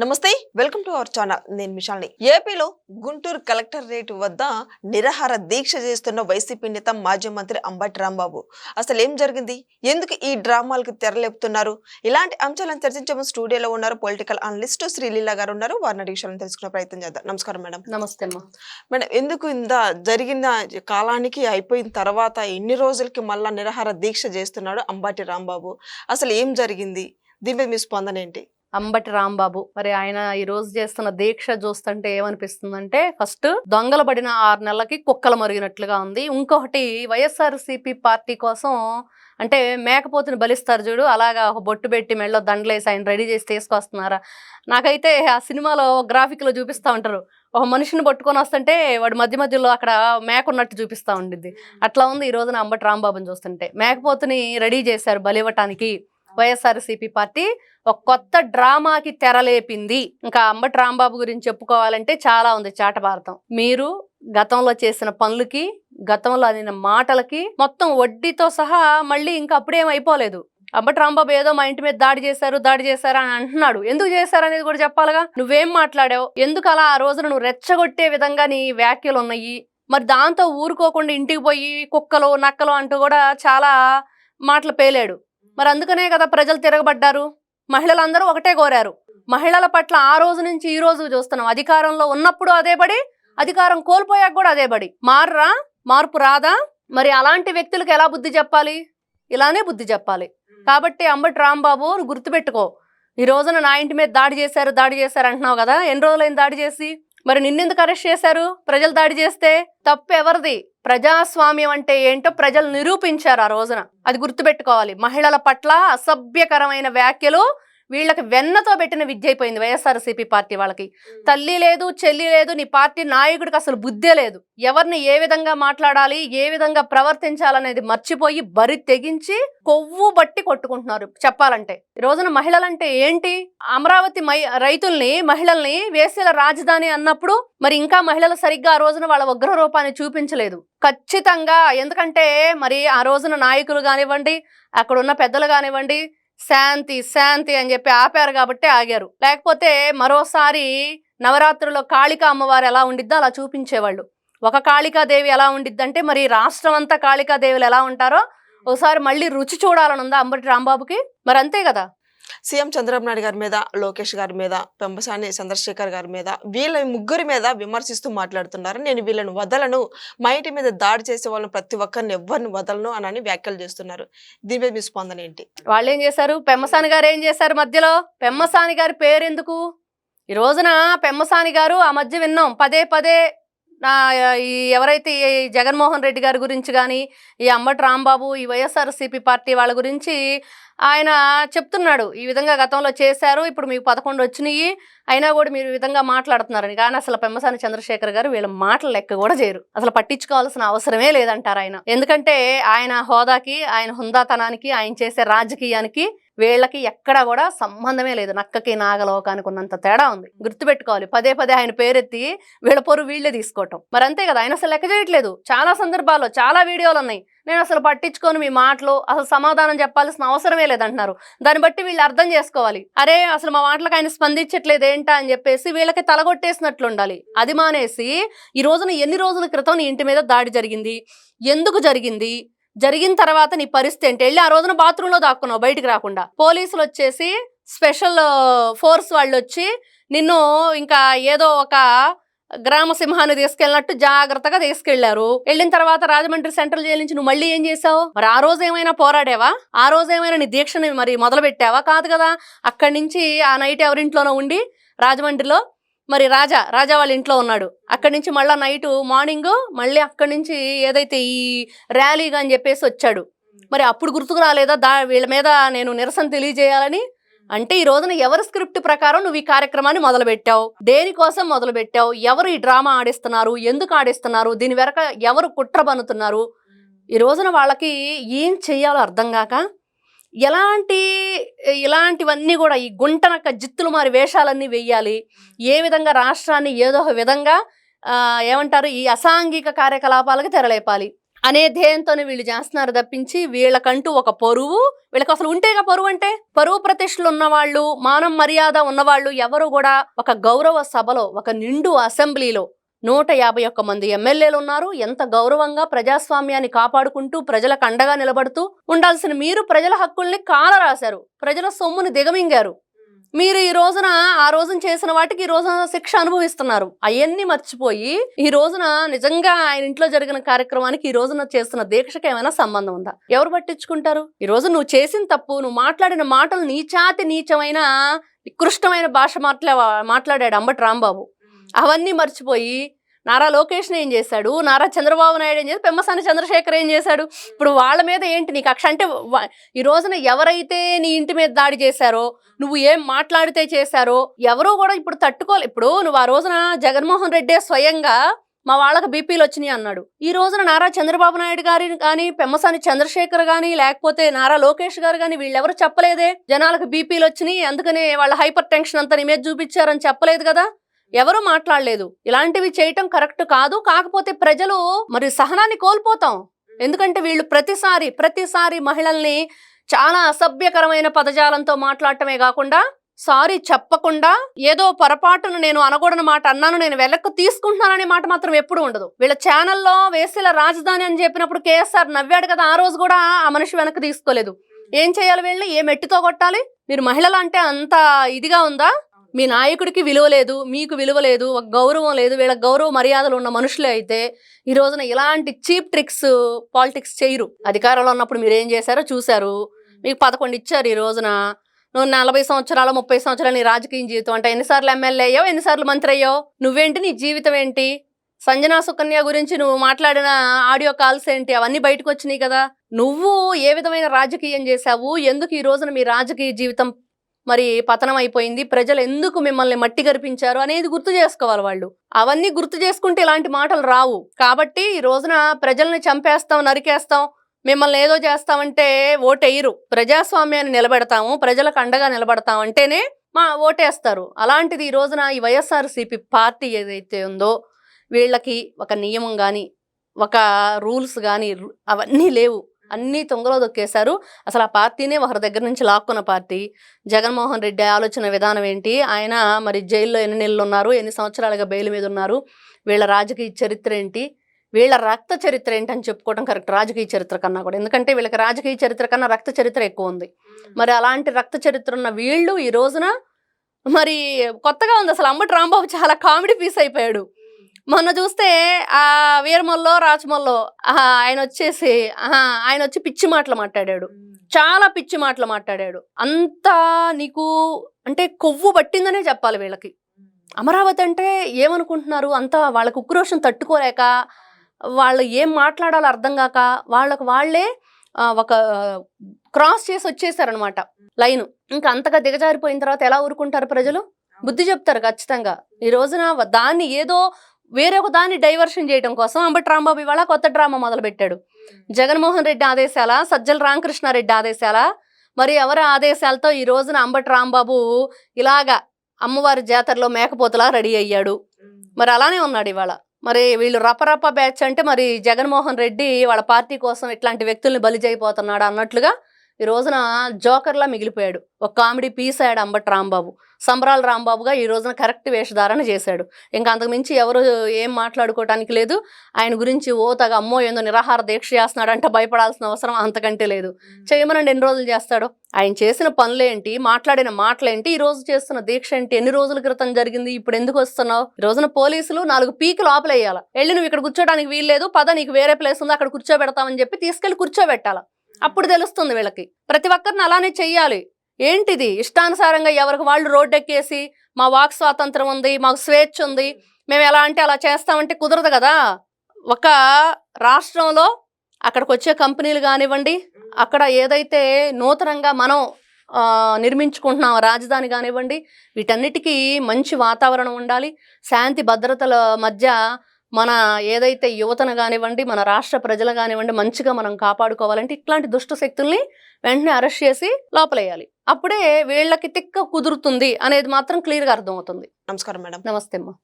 నమస్తే, welcome to our channel. నేను మిషాల్ని. ఏపీలో గుంటూరు కలెక్టరేట్ వద్ద నిరాహార దీక్ష చేస్తున్న వైసీపీ నేత మాజీ మంత్రి అంబటి రాంబాబు. అసలు ఏం జరిగింది? ఎందుకు ఈ డ్రామాలకు తెరలేపుతున్నారు? ఇలాంటి అంశాలను చర్చించే స్టూడియోలో ఉన్నారు పొలిటికల్ అనలిస్ట్ శ్రీలీల గారు ఉన్నారు. వారిని అడిగి విషయాలను తెలుసుకునే ప్రయత్నం చేద్దాం. నమస్కారం మేడం. నమస్తే అమ్మా. మేడం, ఎందుకు ఇంత జరిగిన కాలానికి అయిపోయిన తర్వాత ఎన్ని రోజులకి మళ్ళా నిరాహార దీక్ష చేస్తున్నాడు అంబటి రాంబాబు? అసలు ఏం జరిగింది? దీని మీద మీ స్పందన ఏంటి? అంబటి రాంబాబు మరి ఆయన ఈ రోజు చేస్తున్న దీక్ష చూస్తుంటే ఏమనిపిస్తుందంటే, ఫస్ట్ దొంగలు పడిన 6 నెలలకి కుక్కలు మరిగినట్లుగా ఉంది. ఇంకొకటి వైఎస్ఆర్సీపీ పార్టీ కోసం అంటే మేకపోతుని బలిస్తారు చూడు, అలాగా ఒక బొట్టు పెట్టి మెళ్ళో దండలేసి ఆయన రెడీ చేసి తీసుకొస్తున్నారా? నాకైతే ఆ సినిమాలో గ్రాఫిక్లో చూపిస్తూ ఉంటారు, ఒక మనిషిని పట్టుకొని వస్తుంటే వాడు మధ్య మధ్యలో అక్కడ మేక ఉన్నట్టు చూపిస్తూ ఉండిద్ది. అట్లా ఉంది ఈ రోజున అంబటి రాంబాబుని చూస్తుంటే. మేకపోతుని రెడీ చేశారు బలివ్వటానికి వైఎస్ఆర్సీపీ పార్టీ. ఒక కొత్త డ్రామాకి తెరలేపింది. ఇంకా అంబటి రాంబాబు గురించి చెప్పుకోవాలంటే చాలా ఉంది చాటభారతం. మీరు గతంలో చేసిన పనులకి, గతంలో అనిన మాటలకి మొత్తం వడ్డీతో సహా మళ్ళీ ఇంకా అప్పుడేం అయిపోలేదు. అంబటి రాంబాబు ఏదో మా ఇంటి మీద దాడి చేశారు అని అంటున్నాడు. ఎందుకు చేశారు అనేది కూడా చెప్పాలిగా. నువ్వేం మాట్లాడావు, ఎందుకు అలా ఆ రోజున నువ్వు రెచ్చగొట్టే విధంగా నీ వ్యాఖ్యలు ఉన్నాయి. మరి దాంతో ఊరుకోకుండా ఇంటికి పోయి కుక్కలు నక్కలు అంటూ కూడా చాలా మాటలు పేలాడు. మరి అందుకనే కదా ప్రజలు తిరగబడ్డారు. మహిళలందరూ ఒకటే కోరారు. మహిళల పట్ల ఆ రోజు నుంచి ఈ రోజు చూస్తున్నాం. అధికారంలో ఉన్నప్పుడు అదే బడి, అధికారం కోల్పోయాక కూడా అదే బడి. మార్పు రాదా? మరి అలాంటి వ్యక్తులకు ఎలా బుద్ధి చెప్పాలి? ఇలానే బుద్ధి చెప్పాలి. కాబట్టి అంబటి రాంబాబు గుర్తుపెట్టుకో, ఈ రోజున నా ఇంటి మీద దాడి చేశారు అంటున్నావు కదా, ఎన్ని రోజులైంది దాడి చేసి? మరి నిన్నెందుకు అరెస్ట్ చేశారు? ప్రజలు దాడి చేస్తే తప్పు ఎవరిది? ప్రజాస్వామ్యం అంటే ఏంటో ప్రజలు నిరూపించారు ఆ రోజున. అది గుర్తుపెట్టుకోవాలి. మహిళల పట్ల అసభ్యకరమైన వ్యాఖ్యలు వీళ్ళకి వెన్నతో పెట్టిన విద్య అయిపోయింది వైఎస్ఆర్సీపీ పార్టీ వాళ్ళకి. తల్లి లేదు, చెల్లి లేదు, నీ పార్టీ నాయకుడికి అసలు బుద్ధే లేదు. ఎవరిని ఏ విధంగా మాట్లాడాలి, ఏ విధంగా ప్రవర్తించాలనేది మర్చిపోయి బరి తెగించి కొవ్వు బట్టి కొట్టుకుంటున్నారు చెప్పాలంటే. ఈ రోజున మహిళలంటే ఏంటి? అమరావతి రైతుల్ని, మహిళల్ని వేసేల రాజధాని అన్నప్పుడు మరి ఇంకా మహిళలు సరిగ్గా ఆ రోజున వాళ్ళ ఉగ్ర రూపాన్ని చూపించలేదు. ఖచ్చితంగా. ఎందుకంటే మరి ఆ రోజున నాయకులు కానివ్వండి, అక్కడ ఉన్న పెద్దలు కానివ్వండి, శాంతి అని చెప్పి ఆపారు కాబట్టి ఆగారు. లేకపోతే మరోసారి నవరాత్రుల్లో కాళికా అమ్మవారు ఎలా ఉండిద్దో అలా చూపించేవాళ్ళు. ఒక కాళికాదేవి ఎలా ఉండిద్దంటే మరి రాష్ట్రం అంతా కాళికాదేవులు ఎలా ఉంటారో ఒకసారి మళ్ళీ రుచి చూడాలని ఉందా అంబటి రాంబాబుకి? మరి అంతే కదా. సీఎం చంద్రబాబు నాయుడు గారి మీద, లోకేష్ గారి మీద, పెంబసాని చంద్రశేఖర్ గారి మీద, వీళ్ళ ముగ్గురి మీద విమర్శిస్తూ మాట్లాడుతున్నారు. నేను వీళ్ళని వదలను, మా ఇంటి మీద దాడి చేసే వాళ్ళని ప్రతి ఒక్కరిని ఎవరిని వదలను అని వ్యాఖ్యలు చేస్తున్నారు. దీని మీద మీ స్పందన ఏంటి? వాళ్ళు ఏం చేశారు? పెమ్మసాని గారు ఏం చేశారు మధ్యలో? పెమ్మసాని గారి పేరెందుకు? ఈ రోజున పెమ్మసాని గారు ఆ మధ్య విన్నాం పదే ఈ ఎవరైతే ఈ జగన్మోహన్ రెడ్డి గారి గురించి కానీ, ఈ అంబటి రాంబాబు, ఈ వైఎస్ఆర్సీపీ పార్టీ వాళ్ళ గురించి ఆయన చెప్తున్నాడు. ఈ విధంగా గతంలో చేశారు, ఇప్పుడు మీకు 11 వచ్చినాయి, అయినా కూడా మీరు ఈ విధంగా మాట్లాడుతున్నారని. కానీ అసలు పెమ్మసాని చంద్రశేఖర్ గారు వీళ్ళ మాటలు లెక్క కూడా చేయరు. అసలు పట్టించుకోవాల్సిన అవసరమే లేదంటారు ఆయన. ఎందుకంటే ఆయన హోదాకి, ఆయన హుందాతనానికి, ఆయన చేసే రాజకీయానికి వీళ్ళకి ఎక్కడా కూడా సంబంధమే లేదు. నక్కకి నాగలోకానికి ఉన్నంత తేడా ఉంది. గుర్తుపెట్టుకోవాలి. పదే ఆయన పేరెత్తి వీళ్ళ పొరు వీళ్ళే తీసుకోవటం. మరి అంతే కదా. ఆయన అసలు లెక్క చేయట్లేదు. చాలా సందర్భాల్లో చాలా వీడియోలు ఉన్నాయి. నేను అసలు పట్టించుకొని మీ మాటలు, అసలు సమాధానం చెప్పాల్సిన అవసరమే లేదంటున్నారు. దాన్ని బట్టి వీళ్ళు అర్థం చేసుకోవాలి. అరే అసలు మా మాటలకు ఆయన స్పందించట్లేదు ఏంటా అని చెప్పేసి వీళ్ళకి తలగొట్టేసినట్లు ఉండాలి. అది మానేసి ఈ రోజున ఎన్ని రోజుల క్రితం నీ ఇంటి మీద దాడి జరిగింది, ఎందుకు జరిగింది, జరిగిన తర్వాత నీ పరిస్థితి ఏంటి? వెళ్ళి ఆ రోజున బాత్రూంలో దాక్కున్నావు బయటికి రాకుండా. పోలీసులు వచ్చేసి స్పెషల్ ఫోర్స్ వాళ్ళు వచ్చి నిన్ను ఇంకా ఏదో ఒక గ్రామ సింహాన్ని తీసుకెళ్ళినట్టు జాగ్రత్తగా తీసుకెళ్లారు. వెళ్ళిన తర్వాత రాజమండ్రి సెంట్రల్ జైలు నుంచి నువ్వు మళ్ళీ ఏం చేసావు? మరి ఆ రోజు ఏమైనా పోరాడావా? ఆ రోజు ఏమైనా నీ దీక్షని మరి మొదలు పెట్టావా? కాదు కదా. అక్కడి నుంచి ఆ నైట్ ఎవరింట్లోనో ఉండి రాజమండ్రిలో మరి రాజా వాళ్ళ ఇంట్లో ఉన్నాడు. అక్కడి నుంచి మళ్ళీ మార్నింగ్ మళ్ళీ అక్కడి నుంచి ఏదైతే ఈ ర్యాలీగా అని చెప్పేసి వచ్చాడు. మరి అప్పుడు గుర్తుకు రాలేదా వీళ్ళ మీద నేను నిరసన తెలియజేయాలని? అంటే ఈ రోజున ఎవరి స్క్రిప్ట్ ప్రకారం నువ్వు ఈ కార్యక్రమాన్ని మొదలుపెట్టావు? దేనికోసం మొదలుపెట్టావు? ఎవరు ఈ డ్రామా ఆడిస్తున్నారు? ఎందుకు ఆడిస్తున్నారు? దీని వెనక ఎవరు కుట్ర పన్నుతున్నారు? ఈ రోజున వాళ్ళకి ఏం చెయ్యాలో అర్థం కాక ఇలాంటివన్నీ కూడా ఈ గుంటనక్క జిత్తులు మారి వేషాలన్నీ వెయ్యాలి. ఏ విధంగా రాష్ట్రాన్ని ఏదో ఒక విధంగా ఏమంటారు, ఈ అసాంఘిక కార్యకలాపాలకు తెరలేపాలి. అనే ధ్యేయంతోనే వీళ్ళు చేస్తున్నారు తప్పించి వీళ్ళకంటూ ఒక పరువు, వీళ్ళకి అసలు ఉంటేగా పరువు అంటే, పరువు ప్రతిష్టలు ఉన్నవాళ్ళు, మానం మర్యాద ఉన్నవాళ్ళు ఎవరు కూడా ఒక గౌరవ సభలో, ఒక నిండు అసెంబ్లీలో 151 మంది ఎమ్మెల్యేలు ఉన్నారు. ఎంత గౌరవంగా ప్రజాస్వామ్యాన్ని కాపాడుకుంటూ ప్రజలకు అండగా నిలబడుతూ ఉండాల్సిన మీరు ప్రజల హక్కుల్ని కాలరాశారు, ప్రజల సొమ్ముని దిగమింగారు. మీరు ఈ రోజున ఆ రోజున చేసిన వాటికి ఈ రోజున శిక్ష అనుభవిస్తున్నారు. అవన్నీ మర్చిపోయి ఈ రోజున నిజంగా ఆయన ఇంట్లో జరిగిన కార్యక్రమానికి ఈ రోజున చేస్తున్న దీక్షకి ఏమైనా సంబంధం ఉందా? ఎవరు పట్టించుకుంటారు? ఈ రోజు నువ్వు చేసిన తప్పు, నువ్వు మాట్లాడిన మాటలు నీచాతి నీచమైన నికృష్టమైన భాష మాట్లాడాడు అంబటి రాంబాబు. అవన్నీ మర్చిపోయి నారా లోకేష్ ఏం చేశాడు, నారా చంద్రబాబు నాయుడు ఏం చేశాడు, పెమ్మసాని చంద్రశేఖర్ ఏం చేశాడు? ఇప్పుడు వాళ్ళ మీద ఏంటి నీకు కక్ష? అంటే ఈ రోజున ఎవరైతే నీ ఇంటి మీద దాడి చేశారో, నువ్వు ఏం మాట్లాడితే చేశారో ఎవరో కూడా ఇప్పుడు తట్టుకోలే. ఇప్పుడు నువ్వు ఆ రోజున జగన్మోహన్ రెడ్డి స్వయంగా మా వాళ్ళకి బీపీలు వచ్చినాయి అన్నాడు. ఈ రోజున నారా చంద్రబాబు నాయుడు గారి కానీ, పెమ్మసాని చంద్రశేఖర్ కానీ, లేకపోతే నారా లోకేష్ గారు కానీ వీళ్ళెవరు చెప్పలేదే జనాలకు బీపీలు వచ్చినాయి, అందుకనే వాళ్ళ హైపర్ టెన్షన్ అంతా నీ మీద చూపించారని చెప్పలేదు కదా, ఎవరు మాట్లాడలేదు. ఇలాంటివి చేయటం కరెక్ట్ కాదు. కాకపోతే ప్రజలు మరి సహనాన్ని కోల్పోతాం. ఎందుకంటే వీళ్ళు ప్రతిసారి మహిళల్ని చాలా అసభ్యకరమైన పదజాలంతో మాట్లాడటమే కాకుండా, సారీ చెప్పకుండా, ఏదో పొరపాటును నేను అనకూడని మాట అన్నాను, నేను వెనక్కి తీసుకుంటున్నాననే మాట మాత్రం ఎప్పుడు ఉండదు. వీళ్ళ ఛానల్లో వేసేల రాజధాని అని చెప్పినప్పుడు కేఎస్ఆర్ నవ్వాడు కదా, ఆ రోజు కూడా ఆ మనిషి వెనక్కి తీసుకోలేదు. ఏం చేయాలి? వీళ్ళని ఏ మెట్టితో కొట్టాలి? మీరు మహిళలు అంటే అంత ఇదిగా ఉందా? మీ నాయకుడికి విలువ లేదు, మీకు విలువ లేదు, ఒక గౌరవం లేదు. వీళ్ళ గౌరవ మర్యాదలు ఉన్న మనుషులే అయితే ఈ రోజున ఇలాంటి చీప్ ట్రిక్స్ పాలిటిక్స్ చేయరు. అధికారంలో ఉన్నప్పుడు మీరు ఏం చేశారో చూశారు. మీకు 11 ఇచ్చారు. ఈ రోజున నువ్వు 40 సంవత్సరాలు 30 సంవత్సరాలు నీ రాజకీయ జీవితం అంటే ఎన్నిసార్లు ఎమ్మెల్యే అయ్యావు, ఎన్నిసార్లు మంత్రి అయ్యావు? నువ్వేంటి, నీ జీవితం ఏంటి? సంజనా సుకన్య గురించి నువ్వు మాట్లాడిన ఆడియో కాల్స్ ఏంటి? అవన్నీ బయటకు వచ్చినాయి కదా. నువ్వు ఏ విధమైన రాజకీయం చేశావు? ఎందుకు ఈ రోజున మీ రాజకీయ జీవితం మరి పతనం అయిపోయింది? ప్రజలు ఎందుకు మిమ్మల్ని మట్టి గరిపించారు అనేది గుర్తు చేసుకోవాలి వాళ్ళు. అవన్నీ గుర్తు చేసుకుంటే ఇలాంటి మాటలు రావు. కాబట్టి ఈ రోజున ప్రజల్ని చంపేస్తాం, నరికేస్తాం, మిమ్మల్ని ఏదో చేస్తామంటే ఓటెయ్యరు. ప్రజాస్వామ్యాన్ని నిలబెడతాము, ప్రజలకు అండగా నిలబడతాం అంటేనే మా ఓటేస్తారు. అలాంటిది ఈ రోజున ఈ వైఎస్ఆర్సీపీ పార్టీ ఏదైతే ఉందో వీళ్ళకి ఒక నియమం కానీ, ఒక రూల్స్ కానీ అవన్నీ లేవు. అన్నీ తొంగలో దొక్కేశారు. అసలు ఆ పార్టీనే ఒకరి దగ్గర నుంచి లాక్కున్న పార్టీ. జగన్మోహన్ రెడ్డి ఆలోచన విధానం ఏంటి? ఆయన మరి జైల్లో ఎన్ని నెలలు ఉన్నారు, ఎన్ని సంవత్సరాలుగా బెయిల్ మీద ఉన్నారు, వీళ్ళ రాజకీయ చరిత్ర ఏంటి, వీళ్ళ రక్త చరిత్ర ఏంటి అని చెప్పుకోవడం కరెక్ట్ రాజకీయ చరిత్ర కన్నా కూడా. ఎందుకంటే వీళ్ళకి రాజకీయ చరిత్ర కన్నా రక్త చరిత్ర ఎక్కువ ఉంది. మరి అలాంటి రక్త చరిత్ర ఉన్న వీళ్ళు ఈ రోజున మరి కొత్తగా ఉంది. అసలు అంబటి రాంబాబు చాలా కామెడీ పీస్ అయిపోయాడు. మొన్న చూస్తే ఆ వీరమల్లో రాచమల్లో ఆయన వచ్చి పిచ్చి మాటలు మాట్లాడాడు, చాలా పిచ్చి మాటలు మాట్లాడాడు. అంతా నీకు అంటే కొవ్వు పట్టిందనే చెప్పాలి వీళ్ళకి. అమరావతి అంటే ఏమనుకుంటున్నారు? అంతా వాళ్ళకి ఉక్రోషం తట్టుకోలేక, వాళ్ళు ఏం మాట్లాడాలో అర్థం కాక వాళ్ళకు వాళ్ళే ఒక క్రాస్ చేసి వచ్చేసారనమాట లైన్. ఇంకా అంతగా దిగజారిపోయిన తర్వాత ఎలా ఊరుకుంటారు ప్రజలు? బుద్ధి చెప్తారు ఖచ్చితంగా. ఈ రోజున దాన్ని ఏదో వేరే ఒక దాన్ని డైవర్షన్ చేయడం కోసం అంబటి రాంబాబు ఇవాళ కొత్త డ్రామా మొదలుపెట్టాడు. జగన్మోహన్ రెడ్డి ఆదేశాల, సజ్జల రామకృష్ణారెడ్డి ఆదేశాల, మరి ఎవరి ఆదేశాలతో ఈ రోజున అంబటి రాంబాబు ఇలాగా అమ్మవారి జాతరలో మేకపోతలా రెడీ అయ్యాడు. మరి అలానే ఉన్నాడు ఇవాళ. మరి వీళ్ళు రపరప బ్యాచ్ అంటే మరి జగన్మోహన్ రెడ్డి వాళ్ళ పార్టీ కోసం ఇట్లాంటి వ్యక్తుల్ని బలి చేయబోతున్నాడు అన్నట్లుగా ఈ రోజున జోకర్లా మిగిలిపోయాడు. ఒక కామెడీ పీస్ అయ్యాడు అంబటి రాంబాబు. సంబరాల రాంబాబుగా ఈ రోజున కరెక్ట్ వేషధారణ చేశాడు. ఇంకా అంతకుమించి ఎవరు ఏం మాట్లాడుకోవటానికి లేదు. ఆయన గురించి తగ అమ్మో ఏందో నిరాహార దీక్ష చేస్తున్నాడు అంటే భయపడాల్సిన అవసరం అంతకంటే లేదు. చేయమనండి, ఎన్ని రోజులు చేస్తాడు? ఆయన చేసిన పనులేంటి, మాట్లాడిన మాటలేంటి, ఈ రోజు చేస్తున్న దీక్ష ఏంటి, ఎన్ని రోజుల క్రితం జరిగింది, ఇప్పుడు ఎందుకు వస్తున్నావు? ఈ రోజున పోలీసులు 4 పీకి లోపలేయాల, వెళ్ళి నువ్వు ఇక్కడ కూర్చోడానికి వీల్లేదు, పద నీకు వేరే ప్లేస్ ఉంది అక్కడ కూర్చోబెడతామని చెప్పి తీసుకెళ్లి కూర్చోబెట్టాల. అప్పుడు తెలుస్తుంది వీళ్ళకి. ప్రతి ఒక్కరిని అలానే చెయ్యాలి. ఏంటిది ఇష్టానుసారంగా ఎవరికి వాళ్ళు రోడ్డెక్కేసి మా వాక్ స్వాతంత్రం ఉంది, మాకు స్వేచ్ఛ ఉంది, మేము ఎలా అంటే అలా చేస్తామంటే కుదరదు కదా. ఒక రాష్ట్రంలో అక్కడికి వచ్చే కంపెనీలు కానివ్వండి, అక్కడ ఏదైతే నూతనంగా మనం నిర్మించుకుంటున్నాం రాజధాని కానివ్వండి, వీటన్నిటికీ మంచి వాతావరణం ఉండాలి. శాంతి భద్రతల మధ్య మన ఏదైతే యువతను కానివ్వండి, మన రాష్ట్ర ప్రజలు కానివ్వండి మంచిగా మనం కాపాడుకోవాలంటే ఇట్లాంటి దుష్ట శక్తుల్ని వెంటనే అరెస్ట్ చేసి లోపలేయాలి. అప్పుడే వీళ్ళకి తిక్క కుదురుతుంది అనేది మాత్రం క్లియర్గా అర్థమవుతుంది. నమస్కారం మేడం. నమస్తే అమ్మా.